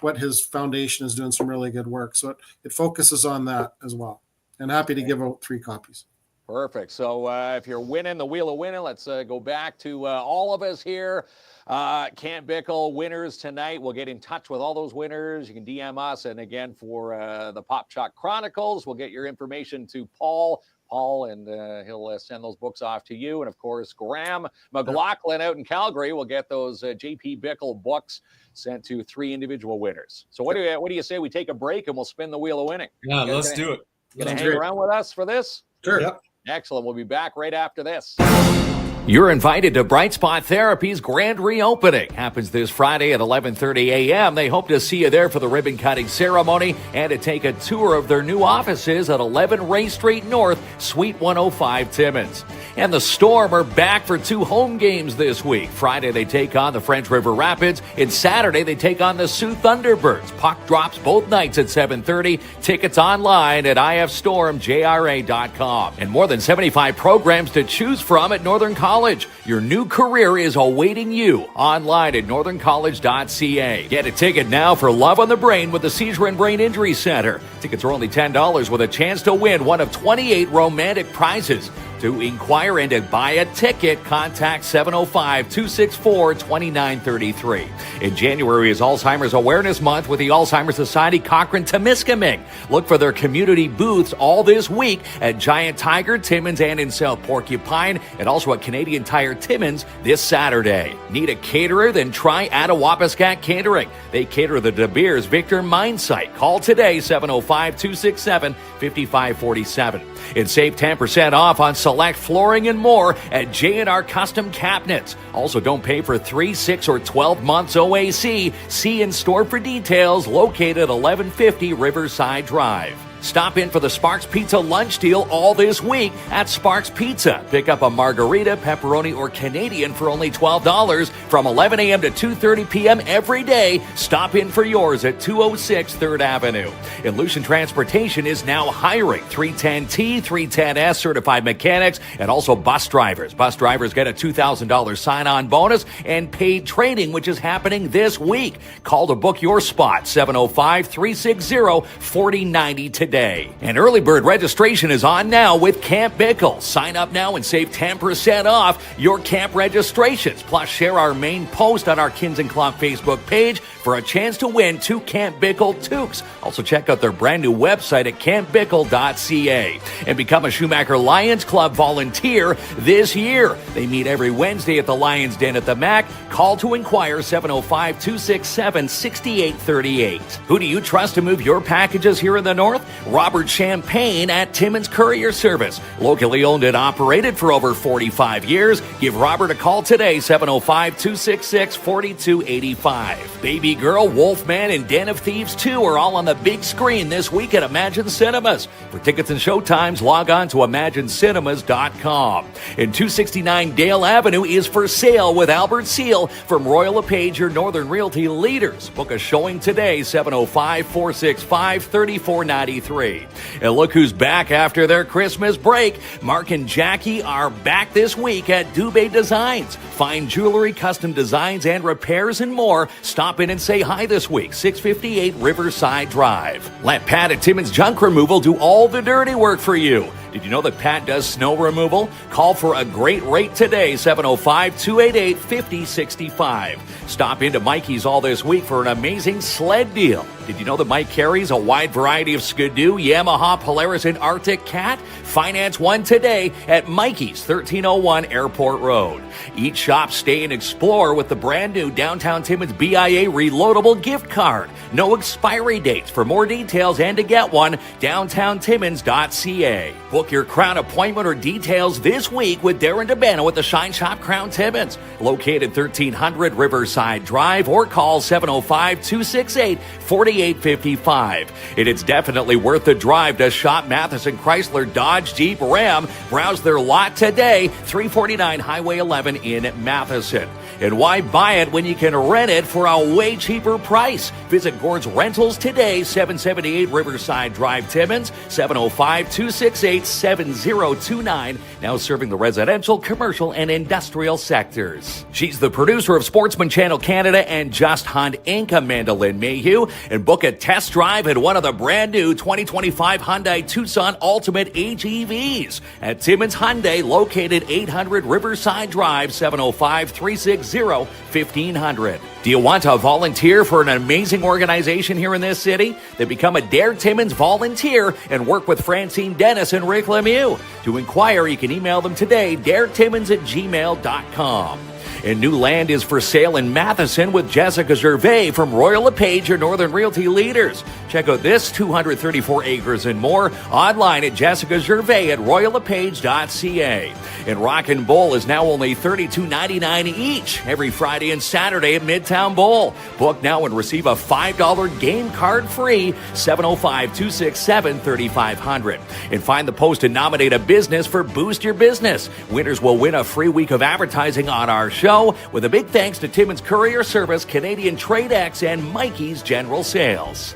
what his foundation is doing some really good work. So it focuses on that as well. And happy to give out 3 copies. Perfect. So if you're winning the wheel of winning, let's go back to all of us here. Camp Bickell winners tonight. We'll get in touch with all those winners. You can DM us. And again, for the Pop Chalk Chronicles, we'll get your information to Paul, and he'll send those books off to you. And of course, Graham Maclachlan out in Calgary will get those J.P. Bickell books sent to 3 individual winners. So what do you say we take a break and we'll spin the wheel of winning? Yeah, let's do it. Gonna hang around with us for this? Sure. Yep. Excellent. We'll be back right after this. You're invited to Bright Spot Therapy's grand reopening. Happens this Friday at 11:30 a.m. They hope to see you there for the ribbon cutting ceremony and to take a tour of their new offices at 11 Ray Street North, Suite 105 Timmins. And the Storm are back for 2 home games this week. Friday they take on the French River Rapids, and Saturday they take on the Sioux Thunderbirds. Puck drops both nights at 7:30. Tickets online at ifstormjra.com. And more than 75 programs to choose from at Northern College. Your new career is awaiting you online at northerncollege.ca. Get a ticket now for Love on the Brain with the Seizure and Brain Injury Center. Tickets are only $10 with a chance to win one of 28 romantic prizes. To inquire and to buy a ticket, contact 705-264-2933. In January is Alzheimer's Awareness Month with the Alzheimer's Society Cochrane-Temiskaming. Look for their community booths all this week at Giant Tiger, Timmins, and in South Porcupine, and also at Canadian Tire Timmins this Saturday. Need a caterer? Then try Attawapiskat Catering. They cater the De Beers Victor Mine Site. Call today, 705-267-5547. And save 10% off on select flooring and more at J&R Custom Cabinets. Also, don't pay for 3, 6, or 12 months OAC. See in store for details, located at 1150 Riverside Drive. Stop in for the Sparks Pizza lunch deal all this week at Sparks Pizza. Pick up a margarita, pepperoni, or Canadian for only $12 from 11 a.m. to 2:30 p.m. every day. Stop in for yours at 206 3rd Avenue. And Lucian Transportation is now hiring 310T, 310S certified mechanics, and also bus drivers. Bus drivers get a $2,000 sign-on bonus and paid training, which is happening this week. Call to book your spot, 705-360-4090 today. And early bird registration is on now with Camp Bickell. Sign up now and save 10% off your camp registrations. Plus, share our main post on our Kins and Clough Facebook page for a chance to win 2 Camp Bickell toques. Also, check out their brand new website at campbickell.ca and become a Schumacher Lions Club volunteer this year. They meet every Wednesday at the Lions Den at the Mac. Call to inquire, 705-267-6838. Who do you trust to move your packages here in the North? Robert Champagne at Timmins Courier Service. Locally owned and operated for over 45 years. Give Robert a call today, 705-266-4285. Baby Girl, Wolfman, and Den of Thieves 2 are all on the big screen this week at Imagine Cinemas. For tickets and showtimes, log on to imaginecinemas.com. And 269 Dale Avenue is for sale with Albert Seal from Royal LePage, your Northern Realty leaders. Book a showing today, 705-465-3493. And look who's back after their Christmas break. Mark and Jackie are back this week at Dubé Designs. Fine jewelry, custom designs, and repairs and more. Stop in and say hi this week, 658 Riverside Drive. Let Pat at Timmins Junk Removal do all the dirty work for you. Did you know that Pat does snow removal? Call for a great rate today, 705-288-5065. Stop into Mikey's all this week for an amazing sled deal. Did you know that Mike carries a wide variety of Skidoo, Yamaha, Polaris, and Arctic Cat? Finance one today at Mikey's, 1301 Airport Road. Eat, shop, stay, and explore with the brand new Downtown Timmins BIA reloadable gift card. No expiry dates. For more details and to get one, downtowntimmins.ca. Book your Crown appointment or details this week with Darren DeBano at the Shine Shop Crown Timmins, located 1300 Riverside Drive, or call 705-268-4855. And it's definitely worth the drive to shop Matheson Chrysler Dodge Jeep Ram. Browse their lot today, 349 Highway 11 in Matheson. And why buy it when you can rent it for a way cheaper price? Visit Gord's Rentals today, 778 Riverside Drive, Timmins, 705-268-7029. Now serving the residential, commercial, and industrial sectors. She's the producer of Sportsman Channel Canada and Just Hunt Inc., Amanda Lynn Mayhew. And book a test drive at one of the brand new 2025 Hyundai Tucson Ultimate HEVs at Timmins Hyundai, located 800 Riverside Drive, 705-360-1500. Do you want to volunteer for an amazing organization here in this city? Then become a Dare Timmins volunteer and work with Francine Dennis and Rick Lemieux. To inquire, you can email them today, daretimmins@gmail.com. And new land is for sale in Matheson with Jessica Gervais from Royal LePage, your Northern Realty leaders. Check out this 234 acres and more online at Jessica Gervais at royallepage.ca. And Rock and Bowl is now only $32.99 each every Friday and Saturday at Midtown Bowl. Book now and receive a $5 game card free, 705-267-3500. And find the post and nominate a business for Boost Your Business. Winners will win a free week of advertising on our show with a big thanks to Timmins Courier Service, Canadian Trade X, and Mikey's General Sales.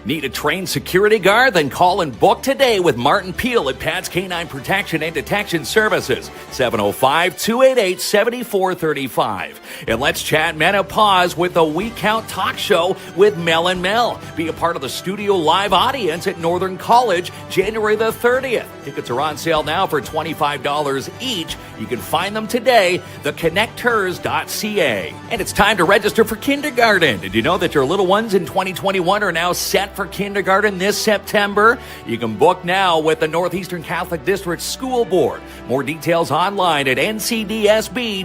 Need a trained security guard? Then call and book today with Martin Peel at Pat's Canine Protection and Detection Services, 705-288-7435. And let's chat menopause with the We Count Talk Show with Mel and Mel. Be a part of the studio live audience at Northern College, January the 30th. Tickets are on sale now for $25 each. You can find them today, theconnectors.ca. And it's time to register for kindergarten. Did you know that your little ones in 2021 are now set for kindergarten this September? You can book now with the Northeastern Catholic District School Board. More details online at ncdsb.on.ca.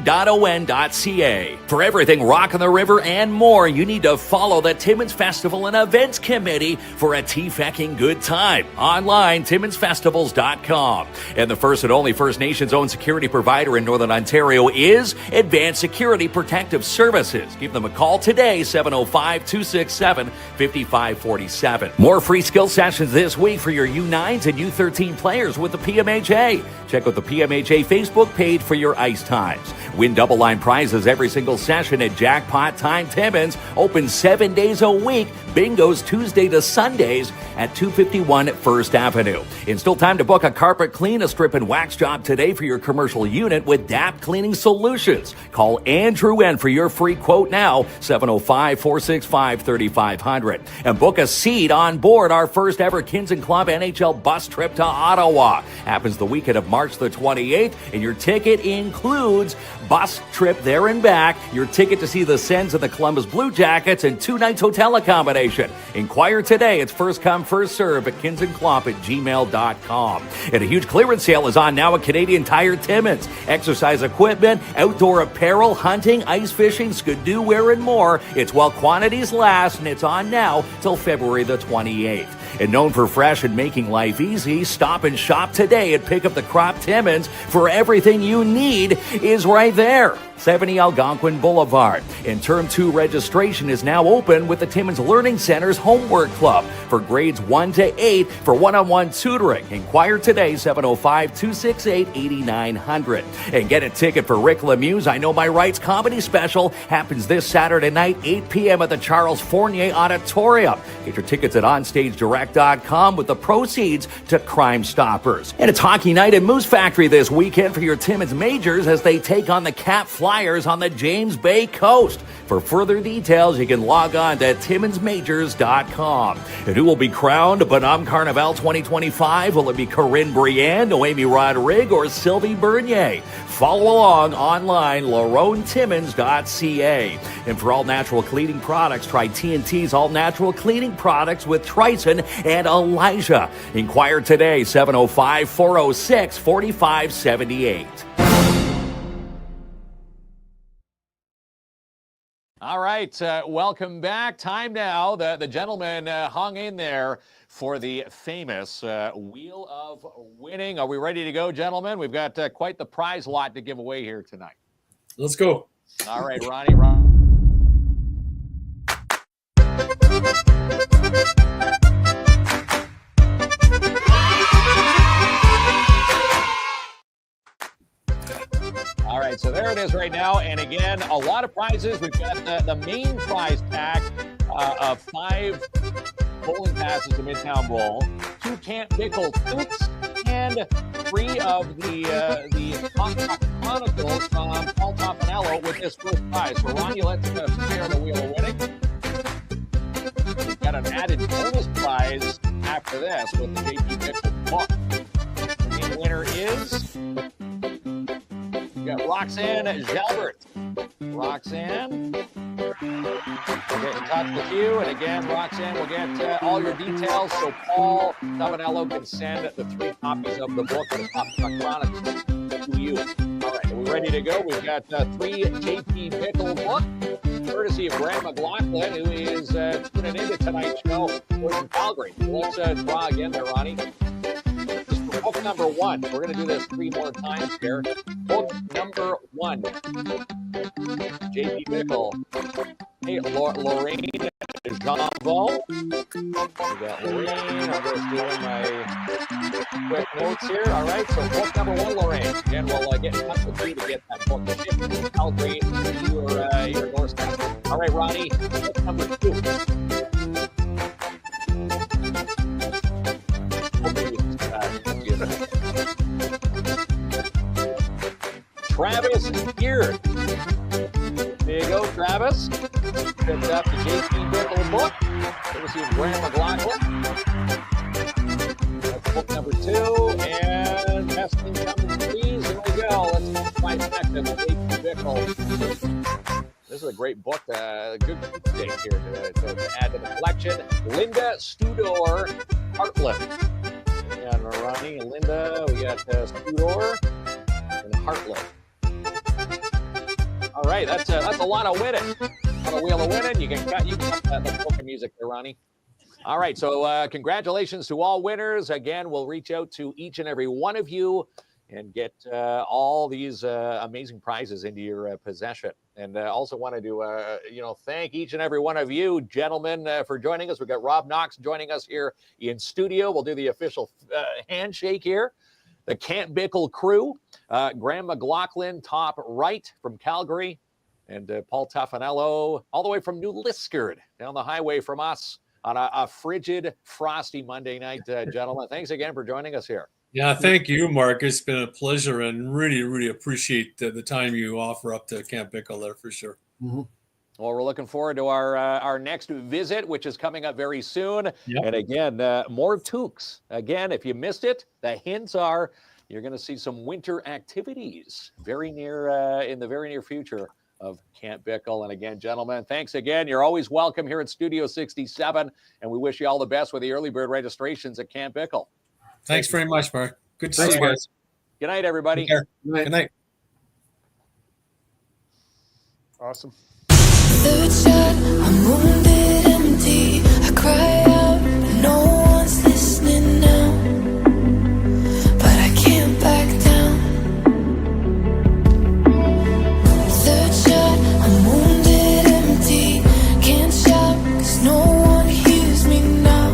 For everything Rock on the River and more, you need to follow the Timmins Festival and Events Committee for a tea-fecking good time. Online, timminsfestivals.com. And the first and only First Nations-owned security provider in Northern Ontario is Advanced Security Protective Services. Give them a call today, 705-267-5547. More free skill sessions this week for your U9s and U13 players with the PMHA. Check out the PMHA Facebook page for your ice times. Win double line prizes every single session at Jackpot Time Timmins. Open 7 days a week. Bingos Tuesday to Sundays at 251 First Avenue. And still time to book a carpet clean, a strip and wax job today for your commercial unit with DAP Cleaning Solutions. Call Andrew N for your free quote now, 705-465-3500. And book a seat on board our first ever Kins and Club NHL bus trip to Ottawa. Happens the weekend of March the 28th, and your ticket includes bus trip there and back, your ticket to see the Sens and the Columbus Blue Jackets, and 2 nights hotel accommodation. Inquire today. It's first come, first serve at kinsandclop@gmail.com. And a huge clearance sale is on now at Canadian Tire Timmins. Exercise equipment, outdoor apparel, hunting, ice fishing, skidoo wear, and more. It's while quantities last, and it's on now till February the 28th. And known for fresh and making life easy, stop and shop today at Pick Up the Crop Timmins, for everything you need is right there. 70 Algonquin Boulevard. And Term 2 registration is now open with the Timmins Learning Center's Homework Club for grades 1 to 8 for one-on-one tutoring. Inquire today, 705-268-8900. And get a ticket for Rick Lemieux's I Know My Rights comedy special. Happens this Saturday night, 8 p.m. at the Charles Fournier Auditorium. Get your tickets at OnStageDirect.com with the proceeds to Crime Stoppers. And it's hockey night at Moose Factory this weekend for your Timmins Majors as they take on the Cap Flyers on the James Bay coast. For further details, you can log on to timminsmajors.com. And who will be crowned Bonhomme Carnival 2025? Will it be Corinne Brienne, Noemi Rodrigue, or Sylvie Bernier? Follow along online, laronetimmins.ca. And for all natural cleaning products, try TNT's all natural cleaning products with Trison and Elijah. Inquire today, 705-406-4578. All right, welcome back. Time now. The gentleman hung in there for the famous Wheel of Winning. Are we ready to go, gentlemen? We've got quite the prize lot to give away here tonight. Let's go. All right, Ronnie. All right, so there it is right now. And again, a lot of prizes. We've got the main prize pack of 5 bowling passes to Midtown Bowl, 2 Camp Bickell toques, and 3 of the Knox Chronicles from Paul Toffanello with this first prize. So, Ronnie, let's share the Wheel of Winning. We've got an added bonus prize after this with the JP Bickell book. The main winner is... We've got Roxanne Jalbert. Roxanne, we'll get in touch with you. And again, Roxanne, we'll get all your details so Paul Toffanello can send the 3 copies of the book, the Top Chronicles, to you. All right, ready to go. We've got 3 JP Bickell books, courtesy of Graham Maclachlan, who is tuning into tonight's show. We're from Calgary. Let's draw again there, Ronnie. Just for book number 1. We're going to do this 3 more times here. Book number 1. JP Bickell. Hey, Lorraine Jeanvaux. We got Lorraine. I'm just doing my quick notes here. All right, so book number 1, Lorraine. Again, we'll get in touch with you to get that book shipped from Calgary to your doorstep. All right, Ronnie, book number 2. Travis Beard. There you go, Travis. Picked up the JP Bickell book. Courtesy of Graham Maclachlan. That's book number 2. And testing coming, please. Here we go. Let's find next at JP Bickell. This is a great book. Good thing here to add to the collection. Linda Studor Hartland. And Ronnie, Linda, we got Studor and Hartland. All right, that's a lot of winning. On the wheel of winning, you can cut the book of music there, Ronnie. All right, so congratulations to all winners. Again, we'll reach out to each and every one of you and get all these amazing prizes into your possession. And also wanted to, thank each and every one of you, gentlemen, for joining us. We've got Rob Knox joining us here in studio. We'll do the official handshake here. The Camp Bickell crew, Graham Maclachlan, top right from Calgary, and Paul Toffanello, all the way from New Liskeard, down the highway from us on a frigid, frosty Monday night, gentlemen. Thanks again for joining us here. Yeah, thank you, Mark. It's been a pleasure, and really, really appreciate the time you offer up to Camp Bickell there for sure. Mm-hmm. Well, we're looking forward to our next visit, which is coming up very soon. Yep. And again, more toques. Again, if you missed it, the hints are you're going to see some winter activities very near in the very near future of Camp Bickell. And again, gentlemen, thanks again. You're always welcome here at Studio 67, and we wish you all the best with the early bird registrations at Camp Bickell. Thanks very much, Mark. Good to see you guys. Good night, everybody. Good night. Awesome. Third shot, I'm wounded, empty. I cry out, but no one's listening now. But I can't back down. Third shot, I'm wounded, empty. Can't shout, 'cause no one hears me now.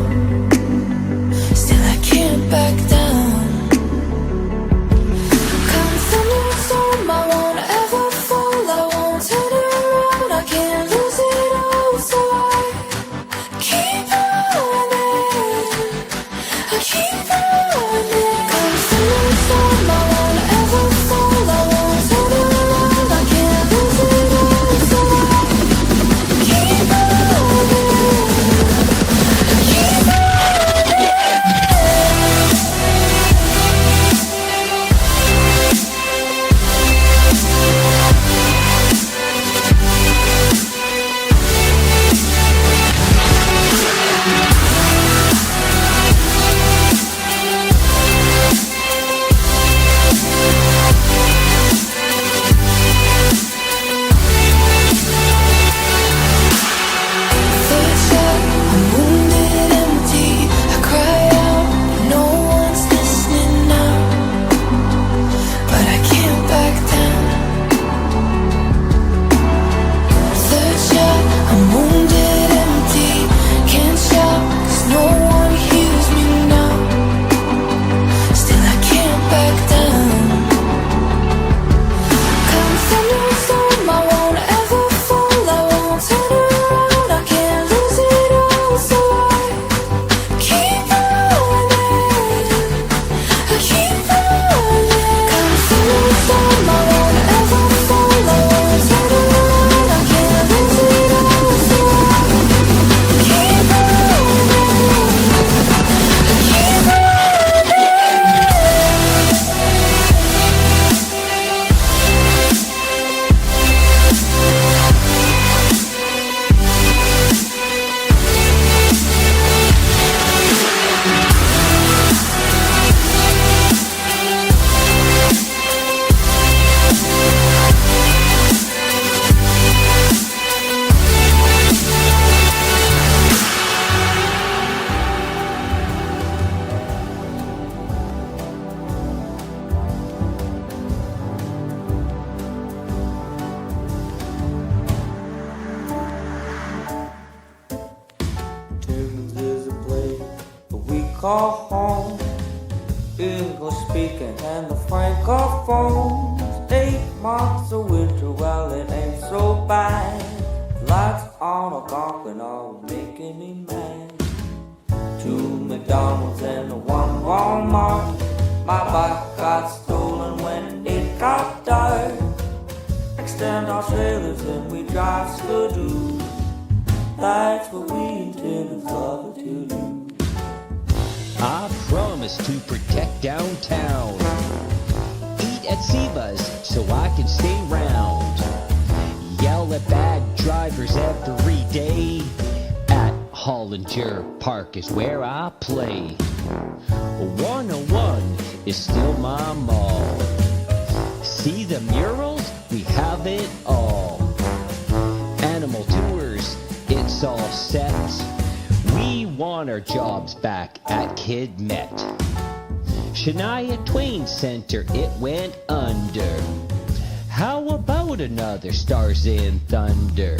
Still I can't back down. Come from the storm, I won't ever fall. I won't turn around, I can't lose it all. So I keep on call home. English speaking and the francophones. 8 months of winter, well it ain't so bad. Lights on a gawk and all making me mad. 2 McDonald's and 1 Walmart. My bike got stolen when it got dark. Extend our trailers and we drive skidoo. That's what we intended for to do. I promise to protect downtown. Eat at Siva's so I can stay round. Yell at bad drivers every day. At Hollinger Park is where I play. 101 is still my mall. See the murals? We have it all. Animal tours, it's all set. We want our jobs back at Kid Met. Shania Twain Center, it went under. How about another Stars and Thunder?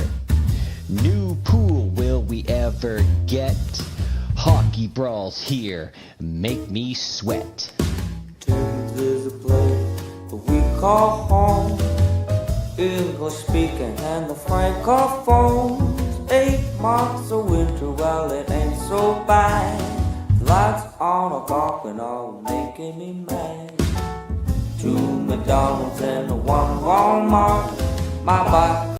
New pool, will we ever get? Hockey brawls here make me sweat. Tunes is a place that we call home. English speaking and the francophones. 8 months of winter, well it ain't so bad. Lights on a gawk and all making me mad. 2 McDonald's and 1 Walmart. My bike